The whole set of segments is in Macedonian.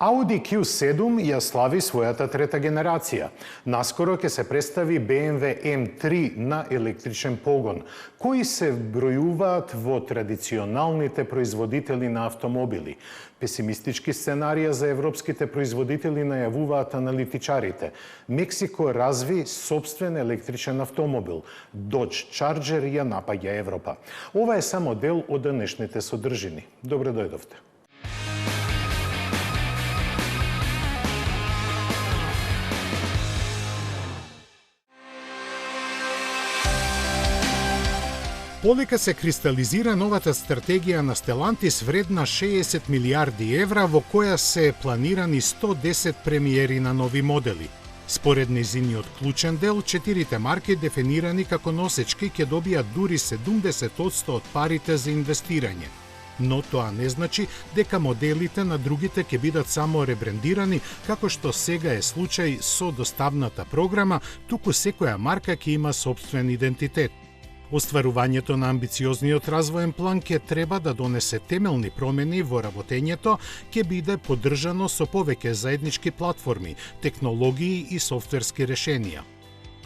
Audi Q7 ја слави својата трета генерација. Наскоро ќе се представи BMW M3 на електричен погон, кои се бројуваат во традиционалните производители на автомобили. Песимистички сценарија за европските производители најавуваат аналитичарите. Мексико разви собствен електричен автомобил. Dodge Charger ја напаѓа Европа. Ова е само дел од денешните содржини. Добре дојдовте. Полека се кристализира новата стратегија на Stellantis вредна 60 милиарди евра, во која се планирани 110 премиери на нови модели. Според нејзиниот клучен дел, 4 марки дефинирани како носечки ќе добијат дури 70% од парите за инвестирање. Но тоа не значи дека моделите на другите ќе бидат само ребрендирани, како што сега е случај со доставната програма, туку секоја марка ќе има сопствен идентитет. Остварувањето на амбициозниот развоен план ќе треба да донесе темелни промени во работењето, ќе биде поддржано со повеќе заеднички платформи, технологии и софтверски решенија.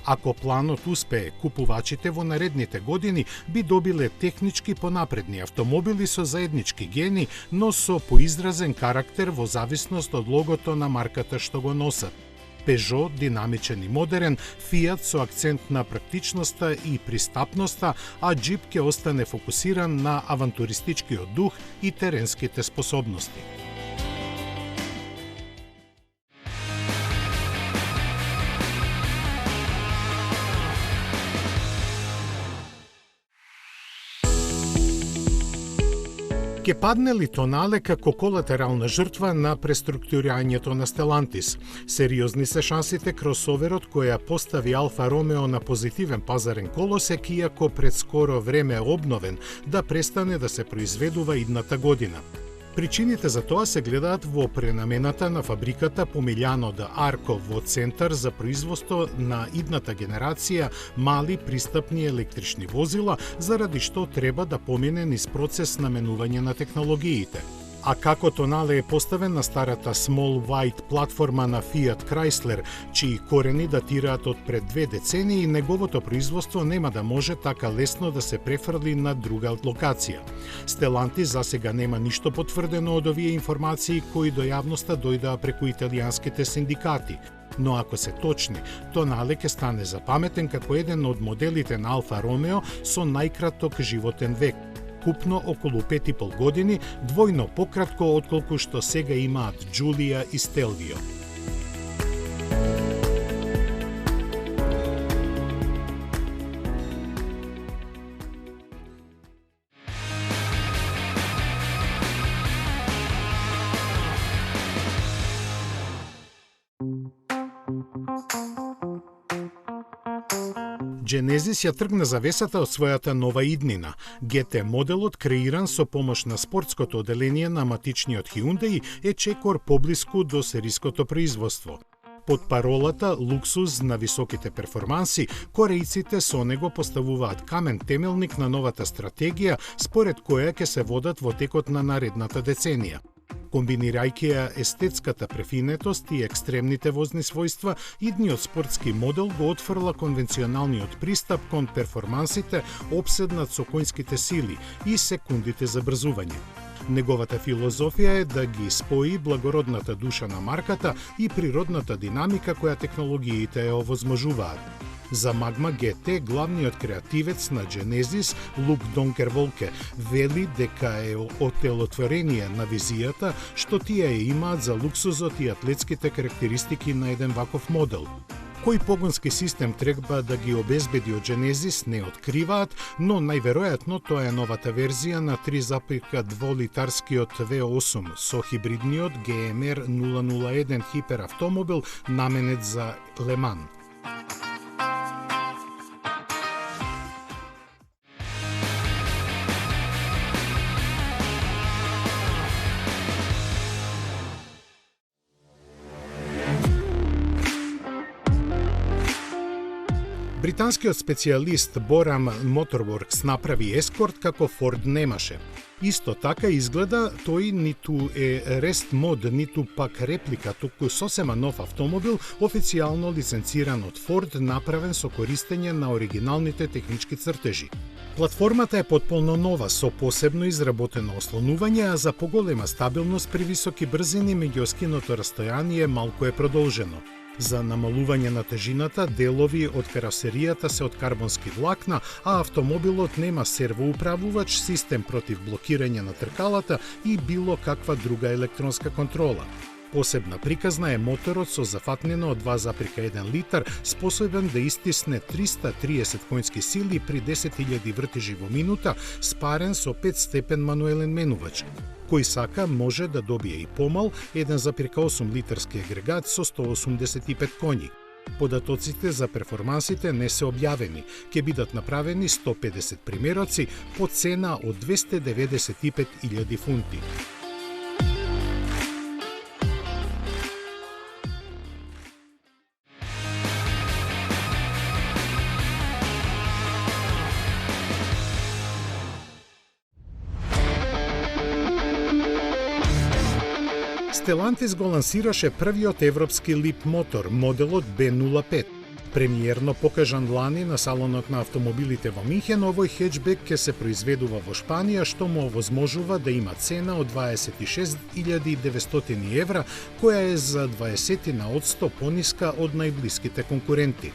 Ако планот успее, купувачите во наредните години би добиле технички понапредни автомобили со заеднички гени, но со поизразен карактер во зависност од логото на марката што го носат. Peugeot динамичен и модерен, Fiat со акцент на практичноста и пристапноста, а Jeep ќе остане фокусиран на авантуристичкиот дух и теренските способности. Ке падне ли Tonale како колатерална жртва на преструктурирањето на Stellantis? Сериозни се шансите кросоверот која постави Alfa Romeo на позитивен пазарен колосек, иако пред скоро време обновен, да престане да се произведува идната година. Причините за тоа се гледаат во пренамената на фабриката Pomigliano d'Arco во центар за производство на идната генерација мали пристапни електрични возила, заради што треба да помине низ процес на менување на технологиите. А како Tonale е поставен на старата Small White платформа на Fiat Chrysler, чии корени датираат од пред 2 децении, неговото производство нема да може така лесно да се префрли на друга локација. Stellantis засега нема ништо потврдено од овие информации кои до јавноста дојдаа преку италијанските синдикати. Но ако се точни, Tonale ќе стане запаметен како еден од моделите на Alfa Romeo со најкраток животен век. Купно околу 5,5 години, двојно пократко отколку што сега имаат Giulia и Stelvio. Genesis ја тргна завесата од својата нова иднина. GT моделот, креиран со помош на спортското оделение на матичниот Hyundai, е чекор поблиску до сериското производство. Под паролата «Луксуз на високите перформанси», корејците со него поставуваат камен темелник на новата стратегија, според која ќе се водат во текот на наредната деценија. Комбинирајќи ја естетската префинетост и екстремните возни својства, идниот спортски модел го отфрла конвенционалниот пристап кон перформансите, обседнат со коњските сили и секундите за брзување. Неговата филозофија е да ги спои благородната душа на марката и природната динамика која технологиите ја овозможуваат. За Magma GT, главниот креативец на Genesis, Лук Донкерволке, вели дека е отелотворение на визијата што тие ја имаат за луксузот и атлетските карактеристики на еден ваков модел. Кој погонски систем треба да ги обезбеди од Genesis не откриваат, но најверојатно тоа е новата верзија на 3,2 литарскиот V8 со хибридниот GMR 001 хиперавтомобил наменет за Леман. Британскиот специјалист Boram Motorworks направи Escort како Ford немаше. Исто така изгледа тој ниту е рест мод, ниту пак реплика, туку сосема нов автомобил, официјално лиценциран од Ford, направен со користење на оригиналните технички цртежи. Платформата е потполно нова, со посебно изработено ослонување, а за поголема стабилност при високи брзини меѓуоскиното растојание малку е продолжено. За намалување на тежината, делови од каросеријата се од карбонски влакна, а автомобилот нема сервоуправувач, систем против блокирање на тркалата и било каква друга електронска контрола. Посебна приказна е моторот со зафатнено од 2,1 литар, способен да истисне 330 конски сили при 10.000 вртежи во минута, спарен со 5-степен мануелен менувач. Кој сака може да добие и помал 1,8 литарски агрегат со 185 коњи. Податоците за перформансите не се објавени, ќе бидат направени 150 примероци по цена од 295.000 фунти. Stellantis го лансираше првиот европски лип мотор, моделот B05. Премиерно покажан лани на салонот на автомобилите во Минхен, овој хеджбек ќе се произведува во Шпанија, што му овозможува да има цена од 26.900 евра, која е за 20% пониска од најблиските конкуренти.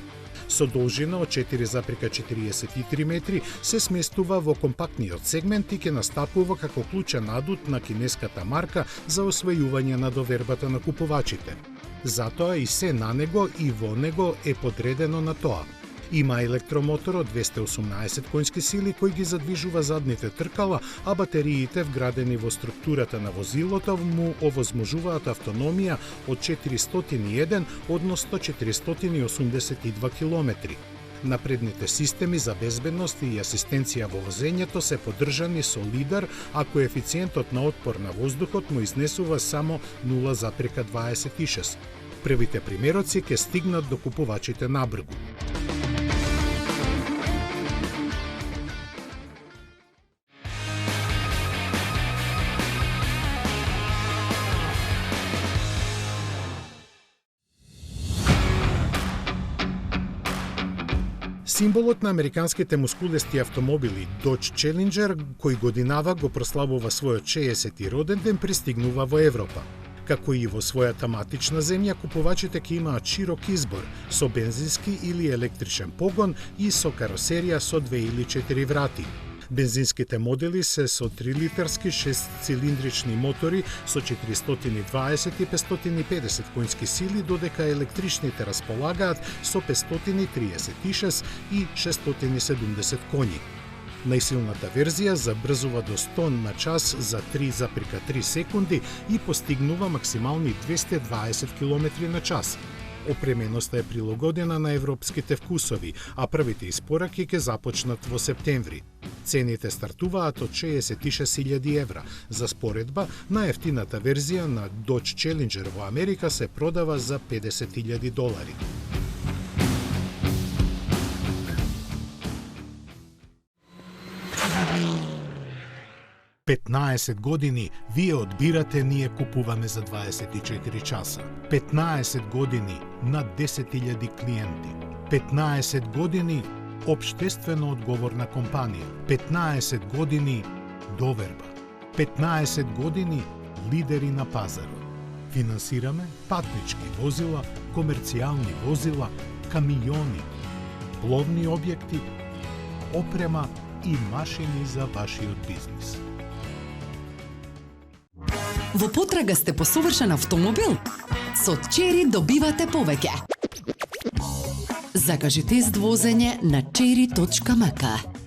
Со должина од 4,43 метри се сместува во компактниот сегмент и ќе настапува како клучен адут на кинеската марка за освојување на довербата на купувачите. Затоа и се на него и во него е подредено на тоа. Има електромотор од 218 конски сили кој ги задвижува задните тркала, а батериите вградени во структурата на возилото му овозможуваат автономија од 401, односно 482 километри. Напредните системи за безбедност и асистенција во возењето се поддржани со лидар, а коефициентот на отпор на воздухот му изнесува само 0,26. Првите примероци ќе стигнат до купувачите набрзо. Символот на американските мускулести автомобили Dodge Challenger, кој годинава го прославува својот 60-ти роден ден, пристигнува во Европа. Како и во својата матична земја, купувачите ќе имаат широк избор со бензински или електричен погон и со каросерија со 2 или 4 врати. Бензинските модели се со 3-литарски 6-цилиндрични мотори со 420 и 550 конски сили, додека електричните располагаат со 536 и 670 коњи. Најсилната верзија забрзува до 100 на час за 3,3 секунди и постигнува максимални 220 км на час. Опременоста е прилагодена на европските вкусови, а првите испораки ќе започнат во септември. Цените стартуваат од 66.000 евра. За споредба, најефтината верзија на Dodge Challenger во Америка се продава за $50.000. 15 години вие одбирате, ние купуваме за 24 часа. 15 години на 10.000 клиенти. 15 години општествено одговорна компанија. 15 години доверба. 15 години лидери на пазарот. Финансираме патнички возила, комерцијални возила, камиони, пловни објекти, опрема и машини за вашиот бизнис. Во потрага сте по совршен автомобил? Со Chery добивате повеќе. Закажи тест возење на chery.mk.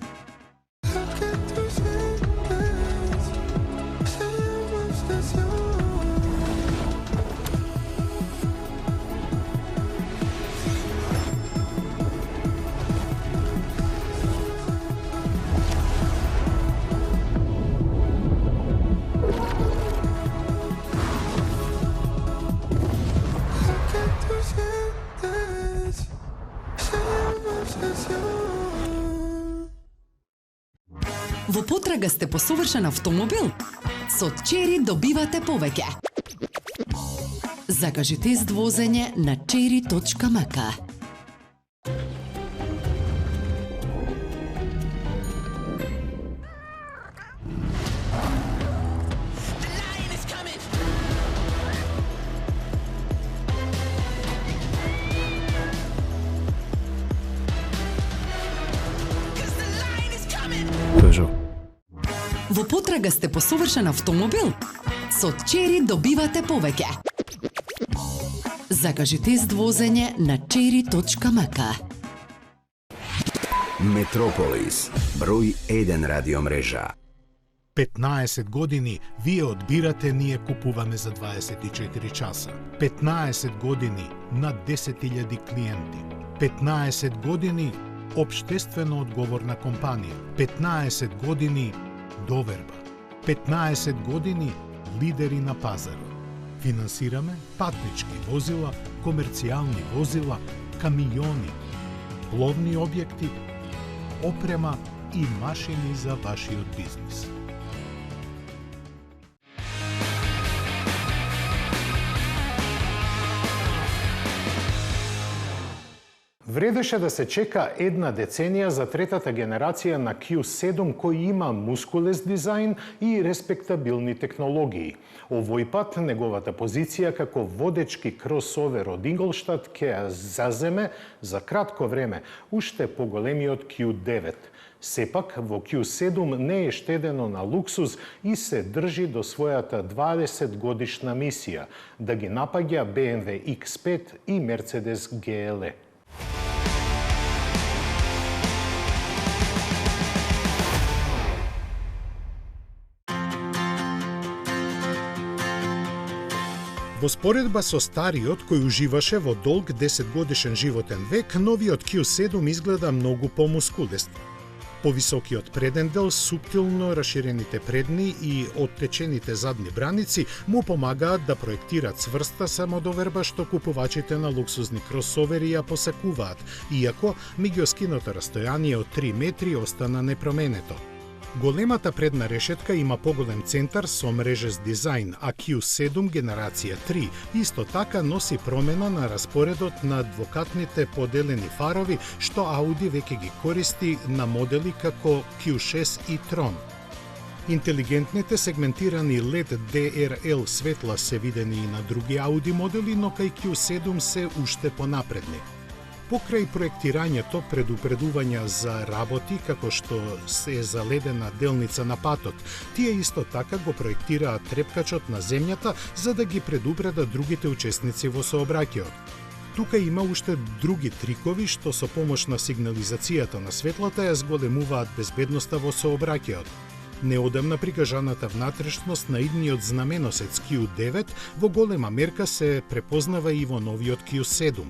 Во потрага сте по совршен автомобил? Со Чери добивате повеќе. Закажи тест возење на cherry.mk. Во потрага сте по совршен автомобил? Со Чери добивате повеќе. Закажи тест возење на cherry.mk. Метрополис, број 1 радиомрежа. 15 години вие одбирате, ние купуваме за 24 часа. 15 години над 10.000 клиенти. 15 години општествено одговорна компанија. 15 години доверба. 15 години лидери на пазарот. Финансираме патнички возила, комерцијални возила, камиони, пловни објекти, опрема и машини за вашиот бизнис. Вредеше да се чека една деценија за третата генерација на Q7 кој има мускулес дизајн и респектабилни технологии. Овој пат неговата позиција како водечки кросовер од Инглштад ќе ја заземе за кратко време уште поголемиот Q9. Сепак, во Q7 не е штедено на луксуз и се држи до својата 20 годишна мисија да ги напаѓа BMW X5 и Mercedes GLE. Во споредба со стариот, кој уживаше во долг 10-годишен животен век, новиот Q7 изгледа многу помускулест. Повисокиот преден дел, суптилно расширените предни и оттечените задни браници му помагаат да проектира цврста самодоверба што купувачите на луксузни кросовери ја посакуваат, иако меѓускиното растојание од 3 метри остана непроменето. Големата предна решетка има поголем центар со мрежест дизајн, а Q7 генерација 3 исто така носи промена на распоредот на двокатните поделени фарови што Audi веќе ги користи на модели како Q6 и Tron. Интелигентните сегментирани LED DRL светла се видени и на други Audi модели, но кај Q7 се уште понапредни. Покрај проектирањето предупредувања за работи како што се заледена делница на патот, тие исто така го проектираат трепкачот на земјата за да ги предупредат другите учесници во сообраќајот. Тука има уште други трикови што со помош на сигнализацијата на светлата ја зголемуваат безбедноста во сообраќајот. Неодамна прикажаната внатрешност на идниот знаменосец Q9 во голема мерка се препознава и во новиот Q7.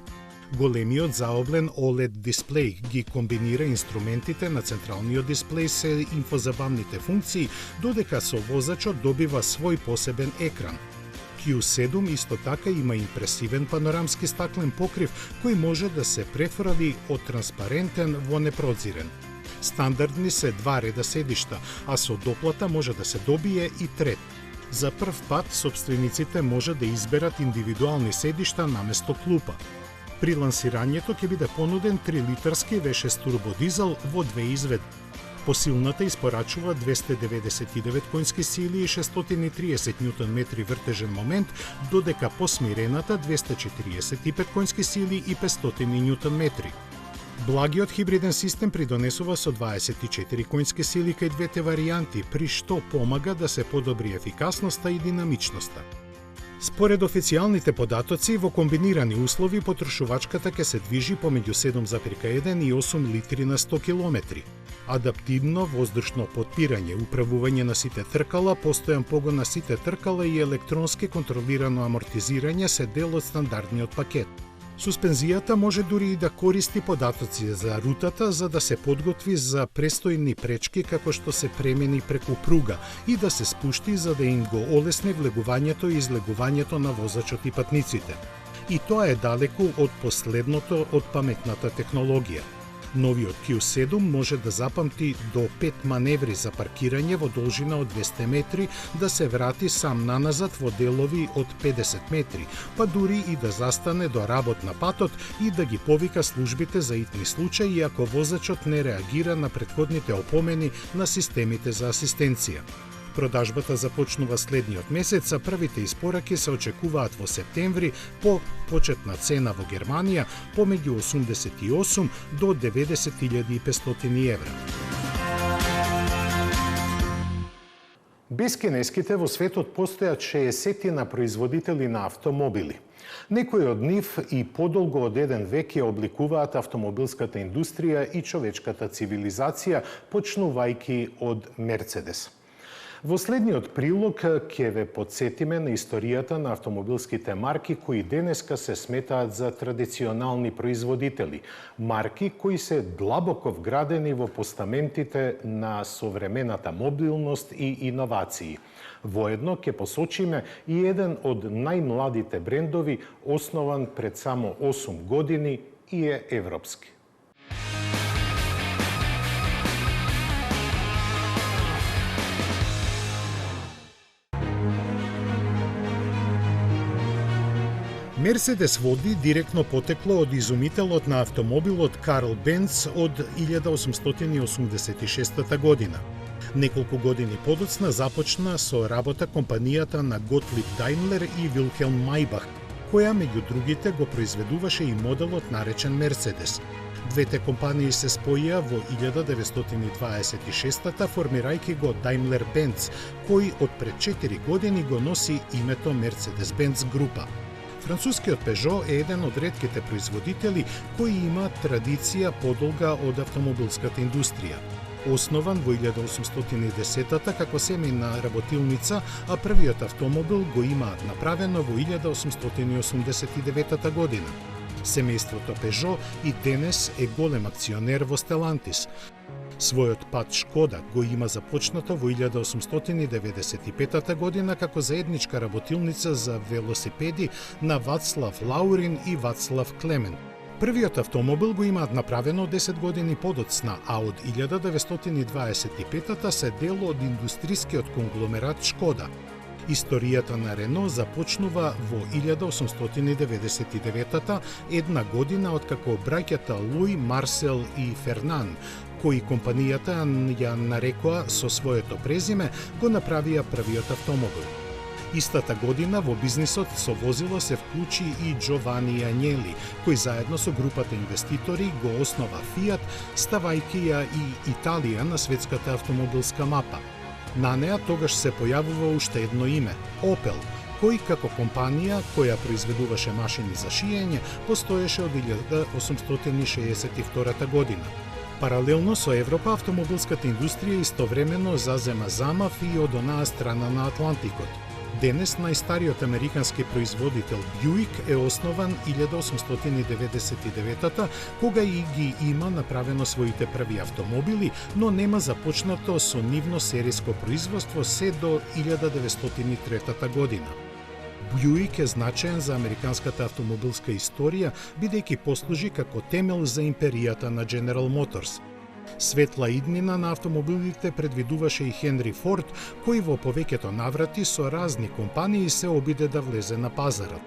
Големиот заоблен OLED дисплеј ги комбинира инструментите на централниот дисплеј се инфозабавните функции, додека со возачот добива свој посебен екран. Q7 исто така има импресивен панорамски стаклен покрив кој може да се префрли од транспарентен во непрозирен. Стандардни се 2 реда седишта, а со доплата може да се добие и трет. За прв пат собствениците може да изберат индивидуални седишта наместо клупа. При лансирањето ќе биде понуден 3-литарски V6 турбодизел во 2 изведби. Посилната испорачува 299 конски сили и 630 Нм вртежен момент, додека посмирената 245 конски сили и 500 Нм. Благиот хибриден систем придонесува со 24 конски сили кај двете варијанти, при што помага да се подобри ефикасноста и динамичноста. Според официјалните податоци, во комбинирани услови потрошувачката ќе се движи помеѓу 7,1 и 8 литри на 100 км. Адаптивно воздушно подпирање, управување на сите тркала, постојан погон на сите тркала и електронски контролирано амортизирање се дел од стандардниот пакет. Суспензијата може дури и да користи податоци за рутата за да се подготви за престојни пречки како што се премени преку пруга и да се спушти за да им го олесни влегувањето и излегувањето на возачот и патниците. И тоа е далеку од последното од паметната технологија. Новиот Q7 може да запамти до 5 маневри за паркирање во должина од 200 метри, да се врати сам наназад во делови од 50 метри, па дури и да застане до работ на патот и да ги повика службите за итни случаи ако возачот не реагира на претходните опомени на системите за асистенција. Продажбата започнува следниот месец, а првите испораки се очекуваат во септември по почетна цена во Германија помеѓу 88 до 90.500 евра. Без кинеските во светот постојат 60 производители на автомобили. Некои од нив и подолго од еден век ја обликуваат автомобилската индустрија и човечката цивилизација, почнувајќи од Мерцедес. Во следниот прилог ќе ве подсетиме на историјата на автомобилските марки кои денеска се сметаат за традиционални производители, марки кои се длабоко вградени во постаментите на современата мобилност и иновации. Воедно ќе посочиме и еден од најмладите брендови, основан пред само 8 години и е европски. Мерцедес води директно потекло од изумителот на автомобилот Карл Бенц од 1886 година. Неколку години подоцна започна со работа компанијата на Готлиб Даймлер и Вилхелм Мајбах, која меѓу другите го произведуваше и моделот наречен Мерцедес. Двете компании се споија во 1926-та, формирајќи го Daimler-Benz, кој од пред 4 години го носи името Mercedes-Benz група. Францускиот Peugeot е еден од ретките производители кои има традиција подолга од автомобилската индустрија. Основан во 1810-та како семејна работилница, а првиот автомобил го имаат направено во 1889 година. Семејството Peugeot и денес е голем акционер во Stellantis. Својот пат Шкода го има започнато во 1895 година како заедничка работилница за велосипеди на Вацлав Лаурин и Вацлав Клемент. Првиот автомобил го имаат направено 10 години подоцна, а од 1925 се дел од индустрискиот конгломерат Шкода. Историјата на Рено започнува во 1899 една година откако браќата Луи, Марсел и Фернан, кои компанијата ја нарекоа со своето презиме, го направија првиот автомобил. Истата година во бизнисот со возило се вклучи и Джовани Ањели, кој заедно со групата инвеститори го основа Фиат, ставајќи ја и Италија на светската автомобилска мапа. На неа тогаш се појавува уште едно име – Опел, кој како компанија која произведуваше машини за шиење постоеше од 1862 година. Паралелно со Европа, автомобилската индустрија истовремено зазема замав и од онаа страна на Атлантикот. Денес најстариот американски производител Бјуик е основан 1899 кога и ги има направено своите први автомобили, но нема започнато со нивно серијско производство се до 1903 година. Бјуик е значаен за американската автомобилска историја, бидејќи послужи како темел за империјата на General Motors. Светла иднина на автомобилите предвидуваше и Хенри Форд, кој во повеќето наврати со разни компании се обиде да влезе на пазарот.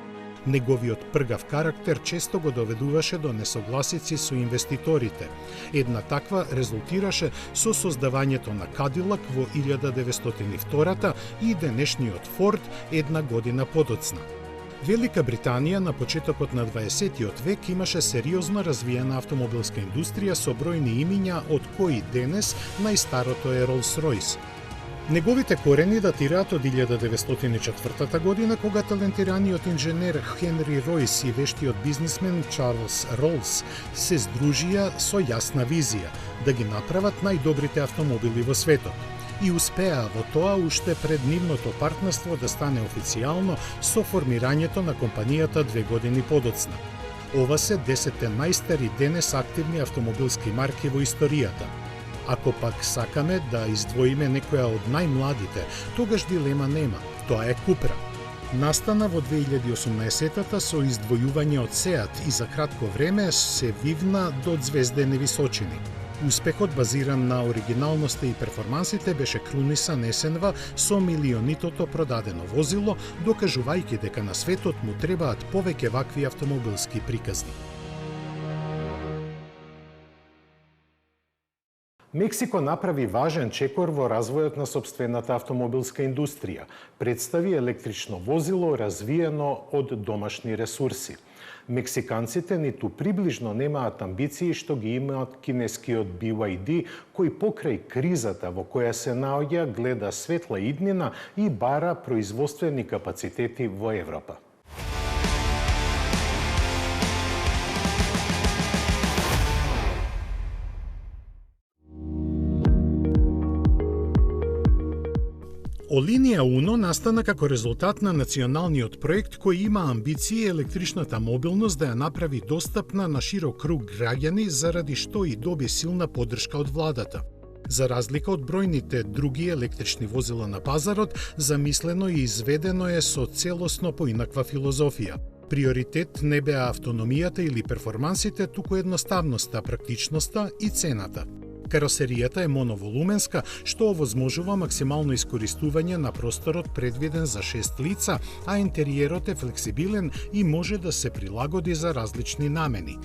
Неговиот пргав карактер често го доведуваше до несогласици со инвеститорите. Една таква резултираше со создавањето на Кадилак во 1902 и денешниот Форд една година подоцна. Велика Британија на почетокот на 20 век имаше сериозно развиена автомобилска индустрија со бројни имиња, од кои денес најстарото е Rolls-Royce. Неговите корени датираат од 1904 година, кога талентираниот инженер Хенри Ройс и вештиот бизнисмен Чарлс Ролс се здружија со јасна визија да ги направат најдобрите автомобили во светот. И успеа во тоа уште пред нивното партнерство да стане официјално со формирањето на компанијата 2 години подоцна. Ова се 10 најстари денес активни автомобилски марки во историјата. Ако пак сакаме да издвоиме некоја од најмладите, тогаш дилема нема, тоа е Купра. Настана во 2018-та со издвојување од Сеат и за кратко време се вивна до звездени височини. Успехот базиран на оригиналноста и перформансите беше крунисан есенва со милионитото продадено возило, докажувајќи дека на светот му требаат повеќе вакви автомобилски приказни. Мексико направи важен чекор во развојот на сопствената автомобилска индустрија. Представи електрично возило развиено од домашни ресурси. Мексиканците ниту приближно немаат амбиции што ги имаат кинескиот BYD, кој покрај кризата во која се наоѓа гледа светла иднина и бара производствени капацитети во Европа. Олинија Уно настана како резултат на националниот проект кој има амбиции електричната мобилност да ја направи достапна на широк круг граѓани, заради што и доби силна поддршка од владата. За разлика од бројните други електрични возила на пазарот, замислено и изведено е со целосно поинаква филозофија. Приоритет не беа автономијата или перформансите, туку едноставноста, практичноста и цената. Каросеријата е моноволуменска, што овозможува максимално искористување на просторот предвиден за 6 лица, а интериерот е флексибилен и може да се прилагоди за различни намени.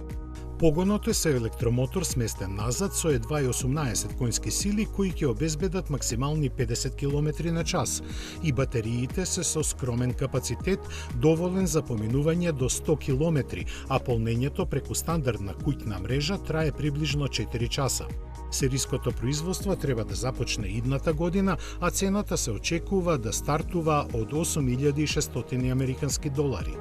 Погонот е со електромотор сместен назад со едва 18 конски сили кои ќе обезбедат максимални 50 км на час и батериите се со скромен капацитет, доволен за поминување до 100 км, а полнењето преку стандардна куќна мрежа трае приближно 4 часа. Сериското производство треба да започне идната година, а цената се очекува да стартува од 8.600 американски долари.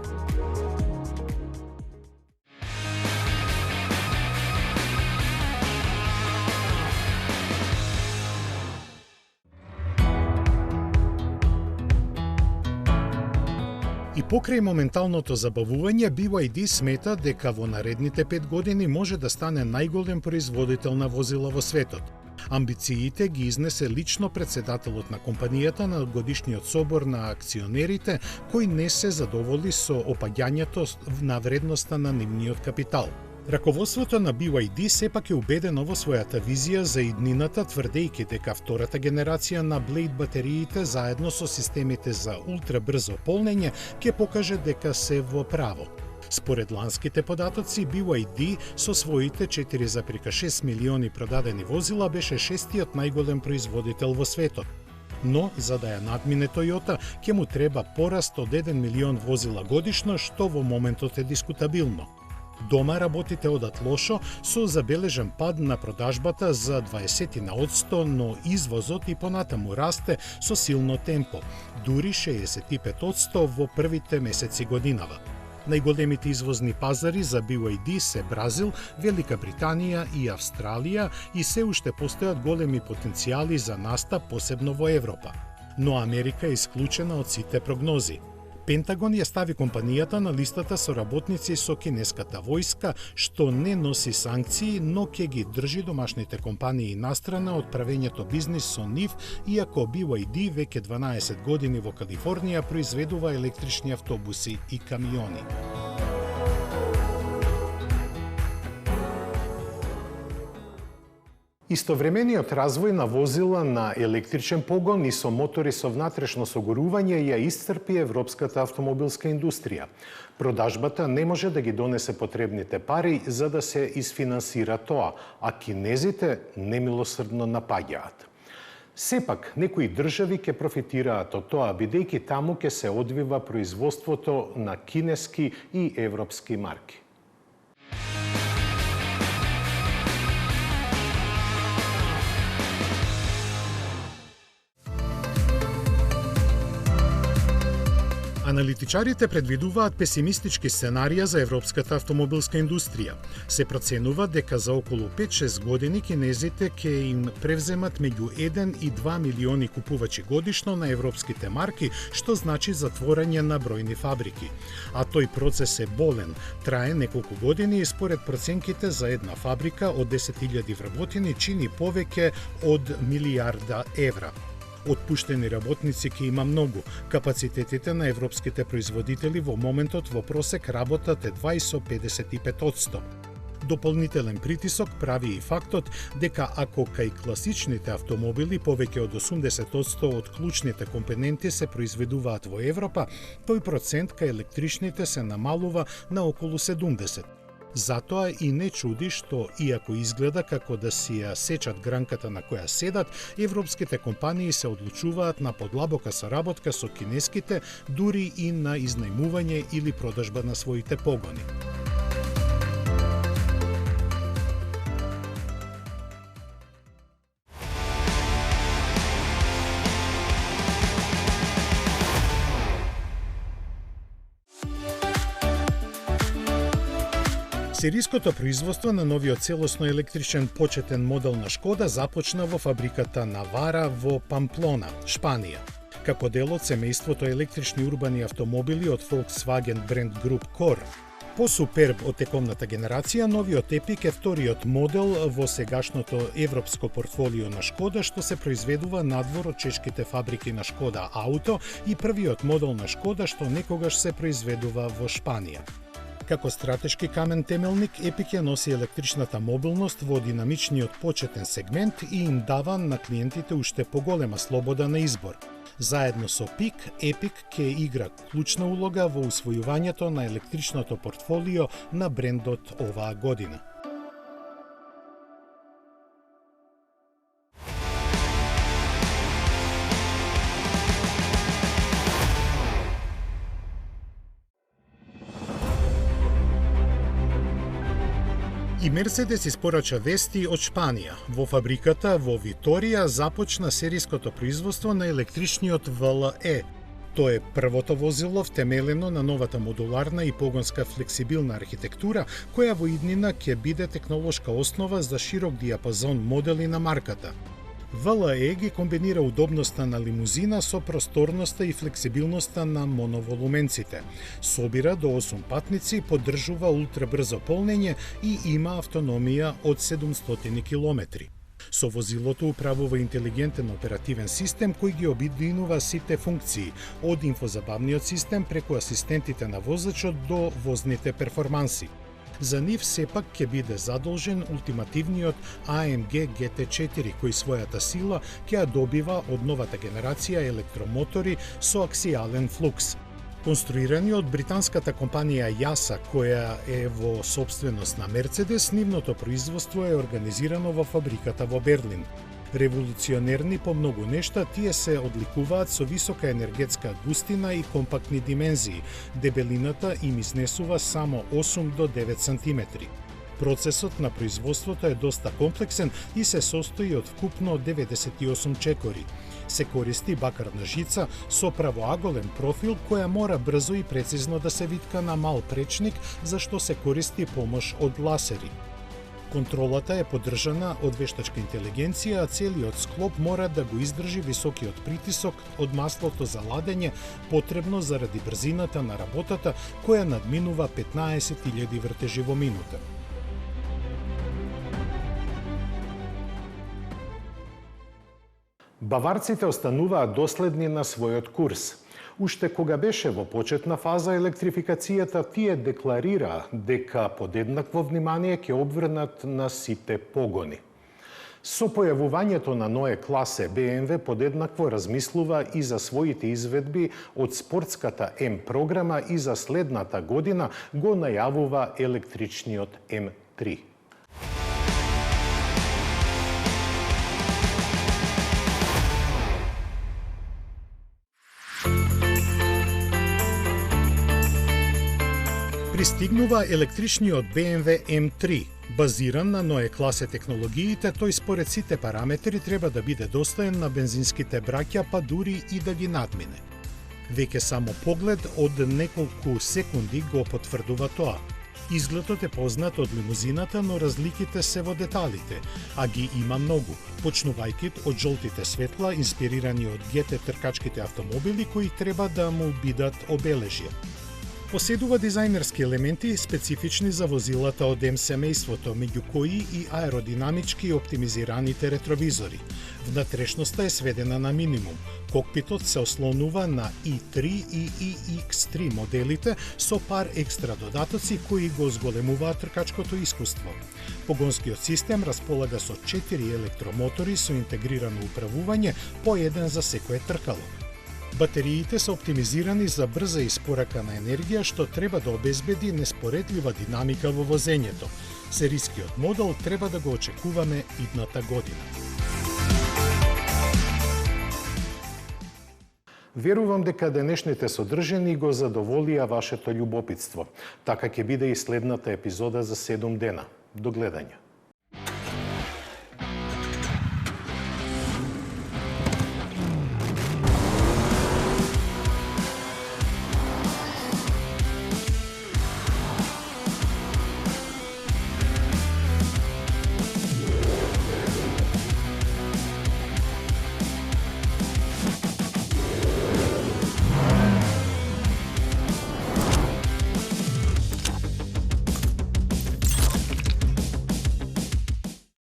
И покрај моменталното забавување, BYD смета дека во наредните 5 години може да стане најголем производител на возила во светот. Амбициите ги изнесе лично председателот на компанијата на годишниот собор на акционерите, кој не се задоволи со опаѓањето на вредноста на нивниот капитал. Раководството на BYD сепак е убедено во својата визија за иднината, тврдејќи дека втората генерација на Blade батериите заедно со системите за ултрабрзо полнење ќе покаже дека се во право. Според ланските податоци, BYD со своите 4,6 милиони продадени возила беше шестиот најголем производител во светот. Но, за да ја надмине Toyota, ќе му треба пораст од 1 милион возила годишно, што во моментот е дискутабилно. Дома работите одат лошо, со забележен пад на продажбата за 20%, но извозот и понатаму расте со силно темпо, дури 65% во првите месеци годинава. Најголемите извозни пазари за BYD се Бразил, Велика Британија и Австралија и се уште постојат големи потенцијали за настап, посебно во Европа. Но Америка е исклучена од сите прогнози. Пентагон ја стави компанијата на листата со работници со кинеската војска, што не носи санкции, но ќе ги држи домашните компании настрана од правењето бизнис со нив, иако BYD веќе 12 години во Калифорнија произведува електрични автобуси и камиони. Истовремениот развој на возила на електричен погон и со мотори со внатрешно согорување ја исцрпи европската автомобилска индустрија. Продажбата не може да ги донесе потребните пари за да се изфинансира тоа, а кинезите немилосрдно напаѓаат. Сепак, некои држави ќе профитираат од тоа, бидејќи таму ќе се одвива производството на кинески и европски марки. Аналитичарите предвидуваат песимистички сценарија за европската автомобилска индустрија. Се проценува дека за околу 5-6 години кинезите ќе им превземат меѓу 1 и 2 милиони купувачи годишно на европските марки, што значи затворање на бројни фабрики. А тој процес е болен, трае неколку години и според проценките за една фабрика од 10.000 вработени чини повеќе од 1 милијарда евра. Отпуштени работници ќе има многу. Капацитетите на европските производители во моментот во просек работат едва и со 55%. Дополнителен притисок прави и фактот дека ако кај класичните автомобили повеќе од 80% од клучните компоненти се произведуваат во Европа, тој процент кај електричните се намалува на околу 70%. Затоа и не чуди што, иако изгледа како да си ја сечат гранката на која седат, европските компании се одлучуваат на подлабока соработка со кинеските, дури и на изнајмување или продажба на своите погони. Сериското производство на новиот целосно електричен почетен модел на Шкода започна во фабриката Навара во Памплона, Шпанија. Како дел од семејството електрични урбани автомобили од Volkswagen Brand Group Core. По Суперб од тековната генерација, новиот Epic е вториот модел во сегашното европско портфолио на Шкода што се произведува надвор од чешките фабрики на Шкода Ауто и првиот модел на Шкода што некогаш се произведува во Шпанија. Како стратешки камен темелник, Epic ја носи електричната мобилност во динамичниот почетен сегмент и им дава на клиентите уште поголема слобода на избор. Заедно со PIC, Epic ќе игра клучна улога во усвојувањето на електричното портфолио на брендот оваа година. И Мерцедес испорача вести од Шпанија. Во фабриката во Виторија започна сериското производство на електричниот VLE. Тоа е првото возило втемелено на новата модуларна и погонска флексибилна архитектура, која во иднина ќе биде технолошка основа за широк диапазон модели на марката. VLE ги комбинира удобноста на лимузина со просторноста и флексибилноста на моноволуменците. Собира до 8 патници, поддржува ултрабрзо полнење и има автономија од 700 км. Со возилото управува интелигентен оперативен систем кој ги обединува сите функции, од инфозабавниот систем преку асистентите на возачот до возните перформанси. За нив сепак ќе биде задолжен ултимативниот AMG GT4 кој својата сила ќе ја добива од новата генерација електромотори со аксијален флукс. Конструирани од британската компанија JASA, која е во собственост на Мерцедес, нивното производство е организирано во фабриката во Берлин. Револуционерни по многу нешта, тие се одликуваат со висока енергетска густина и компактни димензии. Дебелината им изнесува само 8 до 9 см. Процесот на производството е доста комплексен и се состои од вкупно 98 чекори. Се користи бакарна жица со правоаголен профил која мора брзо и прецизно да се витка на мал пречник, за што се користи помош од ласери. Контролата е поддржана од вештачка интелигенција, а целиот склоп мора да го издржи високиот притисок од маслото за ладење, потребно заради брзината на работата, која надминува 15.000 вртежи во минута. Баварците остануваат доследни на својот курс. Уште кога беше во почетна фаза електрификацијата, тие декларираа дека подеднакво внимание ќе обврнат на сите погони. Со појавувањето на Neue Klasse, BMW подеднакво размислува и за своите изведби од спортската M програма и за следната година го најавува електричниот M3. Пристигнува електричниот BMW M3. Базиран на Neue Klasse технологиите, тој според сите параметри треба да биде достоен на бензинските браќа, па дури и да ги надмине. Веќе само поглед од неколку секунди го потврдува тоа. Изгледот е познат од лимузината, но разликите се во деталите, а ги има многу, почнувајќи од жолтите светла, инспирирани од GT тркачките автомобили кои треба да му бидат обележје. Поседува дизајнерски елементи специфични за возилата од М семејството, меѓу кои и аеродинамички и оптимизираните ретровизори. Внатрешноста е сведена на минимум. Кокпитот се ослонува на i3 и iX3 моделите со пар екстра додатоци кои го зголемуваат тркачкото искуство. Погонскиот систем располага со 4 електромотори со интегрирано управување, по еден за секое тркало. Батериите се оптимизирани за брза испорака на енергија, што треба да обезбеди неспоредлива динамика во возењето. Серискиот модел треба да го очекуваме идната година. Верувам дека денешните содржини го задоволија вашето љубопитство. Така ќе биде и следната епизода за 7 дена. До гледање.